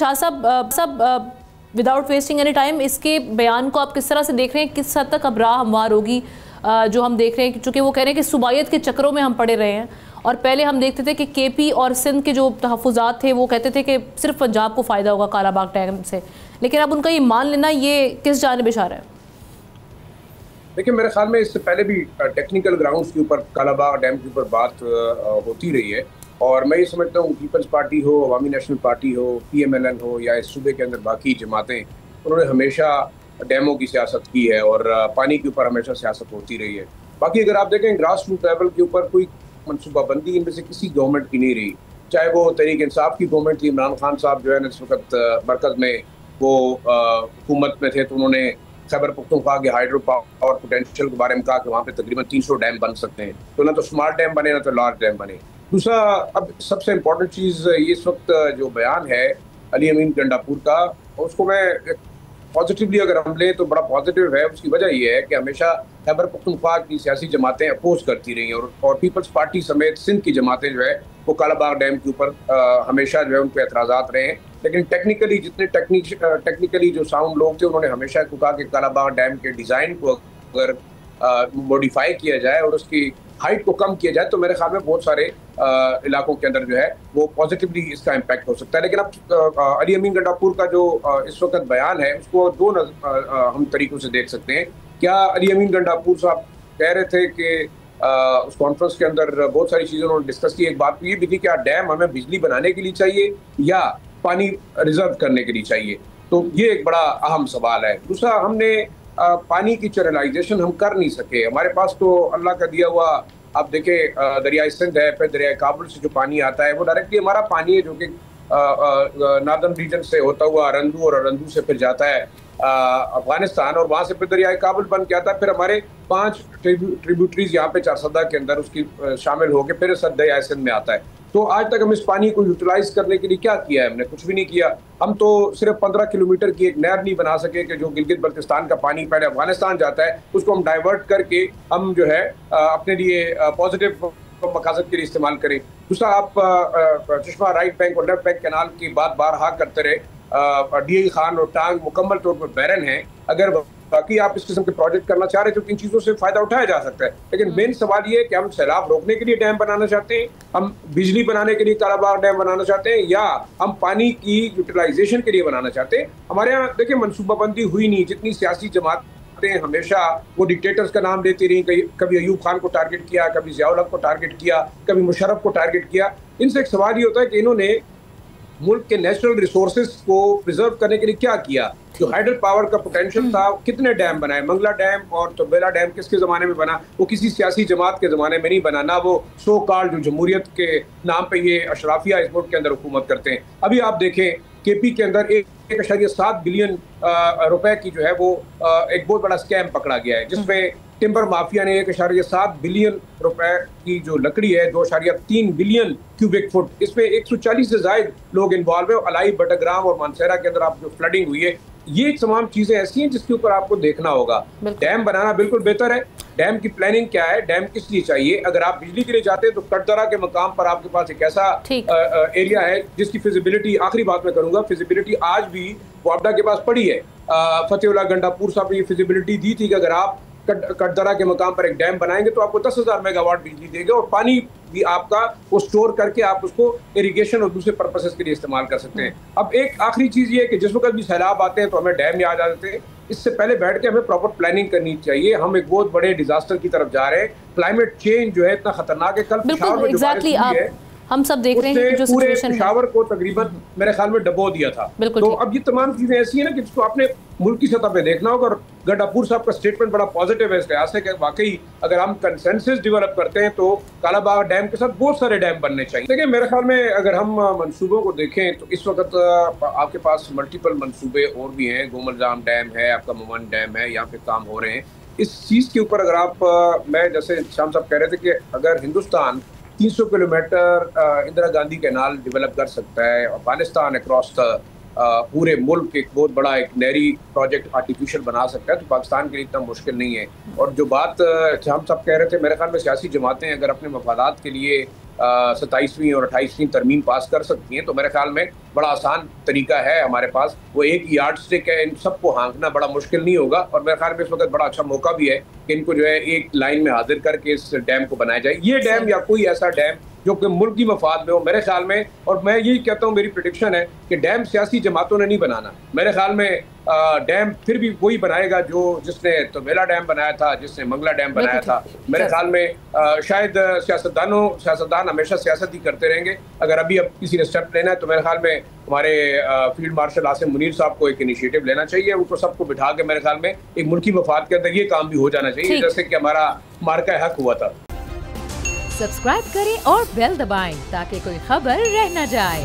शाह साहब without wasting any time इसके बयान को आप किस तरह से देख रहे हैं, किस हद तक अब राह हमवार होगी? जो हम देख रहे हैं चूँकि वो कह रहे हैं कि सूबायत के चक्रों में हम पड़े रहे हैं, और पहले हम देखते थे कि केपी और सिंध के जो तहफ़्फ़ुज़ात थे वो कहते थे कि सिर्फ पंजाब को फ़ायदा होगा कालाबाग डैम से, लेकिन अब उनका ये मान लेना ये किस जानिब इशारा है? देखिए, मेरे ख्याल में इससे पहले भी टेक्निकल ग्राउंड्स के ऊपर कालाबाग डैम के ऊपर बात होती रही है, और मैं ये समझता हूँ पीपल्स पार्टी हो, अवामी नेशनल पार्टी हो, PMLN हो या इस सूबे के अंदर बाकी जमातें, उन्होंने हमेशा डैमों की सियासत की है और पानी के ऊपर हमेशा सियासत होती रही है। बाकी अगर आप देखें ग्रास रूट लेवल के ऊपर कोई मनसूबाबंदी इनमें से किसी गवर्नमेंट की नहीं रही, चाहे वो तहरीक इंसाफ की गवर्नमेंट थी, इमरान खान साहब जो है इस वक्त मरकज़ में वो हुकूमत में थे, तो उन्होंने खैबर पख्तूनख्वा के हाइड्रो पावर पोटेंशियल के बारे में कहा कि वहाँ पे तकरीबन 300 डैम बन सकते हैं, तो ना तो स्मॉल डैम बने ना तो लार्ज डैम बने। दूसरा, अब सबसे इम्पोर्टेंट चीज़ ये इस वक्त जो बयान है अली अमीन गंडापुर का, उसको मैं पॉजिटिवली अगर हम लें तो बड़ा पॉजिटिव है। उसकी वजह ये है कि हमेशा खैबर पख्तूनख्वा की सियासी जमातें अपोज करती रही हैं, और पीपल्स पार्टी समेत सिंध की जमातें जो है वो कालाबाग डैम के ऊपर हमेशा जो है उन पर एतराज़ात रहे हैं। लेकिन टेक्निकली जितने टेक्निकली जो साउंड लोग थे उन्होंने हमेशा कहा कि कालाबाग डैम के डिज़ाइन को अगर मॉडिफाई किया जाए और उसकी हाइट को कम किया जाए तो मेरे ख्याल में बहुत सारे इलाकों के अंदर जो है वो पॉजिटिवली इसका इम्पैक्ट हो सकता है। लेकिन अब अली अमीन गंडापुर का जो इस वक्त बयान है उसको दो हम तरीकों से देख सकते हैं। क्या अली अमीन गंडापुर साहब कह रहे थे कि उस कॉन्फ्रेंस के अंदर बहुत सारी चीज़ें उन्होंने डिस्कस की, एक बात तो ये भी थी कि डैम हमें बिजली बनाने के लिए चाहिए या पानी रिजर्व करने के लिए चाहिए, तो ये एक बड़ा अहम सवाल है। दूसरा, हमने पानी की चैनलाइजेशन हम कर नहीं सके, हमारे पास तो अल्लाह का दिया हुआ, आप देखें दरिया सिंध है, फिर दरिया काबुल से जो पानी आता है वो डायरेक्टली हमारा पानी है जो कि नॉर्दर्न रीजन से होता हुआ अरंदू और अरंदू से फिर जाता है अफगानिस्तान, और वहाँ से फिर दरिया काबुल बन के आता है, फिर हमारे 5 ट्रिब्यूटरीज यहाँ पे चारसदा के अंदर उसकी शामिल होकर फिर दरिया सिंध में आता है। तो आज तक हम इस पानी को यूटिलाइज करने के लिए क्या किया है? हमने कुछ भी नहीं किया। हम तो सिर्फ 15 किलोमीटर की एक नहर नहीं बना सके कि जो गिलगित बल्तिस्तान का पानी पहले अफगानिस्तान जाता है उसको हम डाइवर्ट करके हम जो है अपने लिए पॉजिटिव मकासद के लिए इस्तेमाल करें। दूसरा, आप चश्मा राइट बैंक और लेफ्ट बैंक कैनाल की बात बारहा करते रहे, DI खान और टांग मुकम्मल तौर पर बैरन है। अगर बाकी आप इस किस्म के प्रोजेक्ट करना चाह रहे हैं तो इन चीज़ों से फ़ायदा उठाया जा सकता है, लेकिन मेन सवाल ये है कि हम सैलाब रोकने के लिए डैम बनाना चाहते हैं, हम बिजली बनाने के लिए कालाबाग डैम बनाना चाहते हैं, या हम पानी की यूटिलाइजेशन के लिए बनाना चाहते हैं। हमारे यहाँ देखिए मनसूबाबंदी हुई नहीं, जितनी सियासी जमात हमेशा वो डिक्टेटर्स का नाम लेती रही, कभी अयूब खान को टारगेट किया, कभी ज़ियाउल हक को टारगेट किया, कभी मुशर्रफ को टारगेट किया। इनसे एक सवाल ये होता है कि इन्होंने मुल्क के नेशनल रिसोर्सेज को प्रिजर्व करने के लिए क्या किया? जो हाइडल पावर का पोटेंशियल था, कितने डैम बनाए? मंगला डैम और तोबेला डैम किसके ज़माने में बना? वो किसी सियासी जमात के ज़माने में नहीं बना, ना वो सो कॉल्ड जो जमहूरियत के नाम पे ये अशराफिया इस मुल्क के अंदर हुकूमत करते हैं। अभी आप देखें KP के अंदर 1.7 बिलियन रुपए की जो है वो एक बहुत बड़ा स्कैम पकड़ा गया है, जिसमें टिम्बर माफिया ने 1.7 बिलियन रुपए की जो लकड़ी है 2.3 बिलियन क्यूबिक फुट, इसमें 140 से ज्यादा लोग इन्वॉल्व है। अलाई, बटग्राम और मानसेरा के अंदर आप जो फ्लडिंग हुई है, ये तमाम चीजें ऐसी हैं जिसके ऊपर आपको देखना होगा। डैम बनाना बिल्कुल बेहतर है, डैम की प्लानिंग क्या है, डैम किस लिए चाहिए? अगर आप बिजली के लिए जाते हैं तो कटदरा के मकाम पर आपके पास एक ऐसा एरिया है जिसकी फिजिबिलिटी, आखिरी बात मैं करूंगा, फिजिबिलिटी आज भी वापडा के पास पड़ी है। फतेहुल्लाह गंडापुर साहब ने ये फिजिबिलिटी दी थी कि अगर आप कटदरा के मकाम पर एक डैम बनाएंगे तो आपको 10,000 मेगावाट बिजली देगा, और पानी भी आपका वो स्टोर करके आप उसको इरिगेशन और दूसरे पर्पसेस के लिए इस्तेमाल कर सकते हैं। अब एक आखिरी चीज़ ये है कि जिस वक्त भी सैलाब आते हैं तो हमें डैम याद आ जाते हैं, इससे पहले बैठ के हमें प्रॉपर प्लानिंग करनी चाहिए। हम एक बहुत बड़े डिजास्टर की तरफ जा रहे हैं, क्लाइमेट चेंज जो है इतना खतरनाक है। कल पेशावर में जो बारिश हुई है हम सब देख रहे हैं जो पूरे पेशावर को तकरीबन मेरे ख्याल में डबो दिया था। तो अब ये तमाम चीजें ऐसी है ना कि जिसको आपने मुल्क की सतह पे देखना होगा, और गंडापुर साहब का स्टेटमेंट बड़ा पॉजिटिव है इस लिहाज से कि वाकई अगर हम कंसेंसस डेवलप करते हैं तो कालाबाग डैम के साथ बहुत सारे डैम बनने चाहिए। देखिए, मेरे ख्याल में अगर हम मनसूबों को देखें तो इस वक्त आपके पास मल्टीपल मनसूबे और भी हैं। गोमलजाम डैम है, आपका मोमन डैम है, यहाँ पे काम हो रहे हैं। इस चीज़ के ऊपर अगर आप मैं जैसे शाम साहब कह रहे थे कि अगर Hindustan 300 kilometre Indira Gandhi canal develop कर सकता है, अफगानिस्तान अक्रॉस पूरे मुल्क एक बहुत बड़ा एक नहरी प्रोजेक्ट आर्टिफिशियल बना सकता है, तो पाकिस्तान के लिए इतना मुश्किल नहीं है। और जो बात हम सब कह रहे थे, मेरे ख्याल में सियासी जमातें अगर अपने मफादात के लिए 27वीं और 28वीं तरमीम पास कर सकती हैं। तो मेरे ख्याल में बड़ा आसान तरीका है हमारे पास, वो एक यार्ड स्टिक है, इन सबको हाँकना बड़ा मुश्किल नहीं होगा। और मेरे ख्याल में इस वक्त बड़ा अच्छा मौका भी है कि इनको जो है एक लाइन में हाजिर करके इस डैम को बनाया जाए। ये डैम या कोई ऐसा डैम जो कि मुल्क की मफाद में हो, मेरे ख्याल में, और मैं यही कहता हूँ, मेरी प्रेडिक्शन है कि डैम सियासी जमातों ने नहीं बनाना। मेरे ख्याल में डैम फिर भी वही बनाएगा जिसने तवेला डैम बनाया था, जिसने मंगला डैम बनाया था। मेरे ख्याल में शायद सियासतदान हमेशा सियासत ही करते रहेंगे। अगर अब किसी ने स्टेप लेना है तो मेरे ख्याल में हमारे फील्ड मार्शल आसिम मुनीर साहब को एक इनिशिएटिव लेना चाहिए। उनको सबको बिठा के मेरे ख्याल में एक मुल्की मफाद के अंदर ये काम भी हो जाना चाहिए, जैसे कि हमारा मार्का हक हुआ था। सब्सक्राइब करें और बेल दबाएं ताकि कोई खबर रह न जाए।